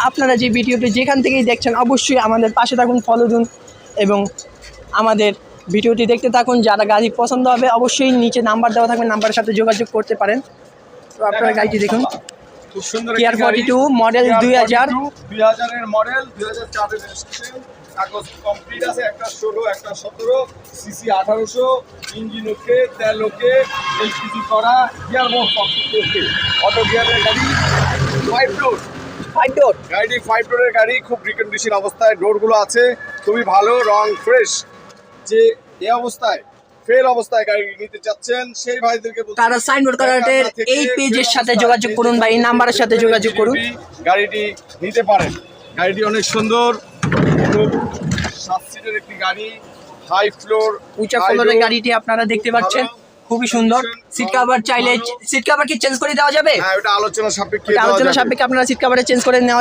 আপনারা যে ভিডিওটি যেখান থেকেই দেখছেন অবশ্যই আমাদের পাশে থাকুন, ফলো দিন এবং আমাদের ভিডিওটি দেখতে থাকুন। যারা গাড়ি পছন্দ হবে অবশ্যই নিচে নাম্বার দেওয়া থাকবে, নাম্বারের সাথে যোগাযোগ করতে পারেন। তো আপনারা গাড়িটি দেখুন, খুব সুন্দর Kia 42 মডেল 2000 এর মডেল 2004 এর রেজিস্ট্রেশন, কাগজ কমপ্লিট আছে, একটা 16 একটা 17, সিসি 1800, ইঞ্জিন ওকে, তেল ওকে, এলপিজি করা, গিয়ার বক্স ওকে, অটো গিয়ারের গাড়ি, 5 ডোর 5 ডোর গাড়ি, 5 ডোরের গাড়ি, খুব রিকন্ডিশন অবস্থায়, ডোরগুলো আছে খুবই ভালো, রং ফ্রেশ। যে এই অবস্থায় ফেল অবস্থায় গাড়ি নিতে চাচ্ছেন সেই ভাইদেরকে বলছি, তারা সাইনবোর্ড কার্ডের এই পেজের সাথে যোগাযোগ করুন বা এই নাম্বারের সাথে যোগাযোগ করুন, গাড়িটি নিতে পারেন। গাড়িটি অনেক সুন্দর, খুব 7 সিটের একটি গাড়ি, হাই ফ্লোর, উঁচা ফ্লোরের গাড়িটি আপনারা দেখতে পাচ্ছেন, খুবই সুন্দর। সিট কভার চাইলে সিট কভার কি চেঞ্জ করে দেওয়া যাবে? হ্যাঁ, ওটা আলোচনা সাপেক্ষে আলোচনা সাপেক্ষে আপনারা সিট কভারে চেঞ্জ করে নেওয়া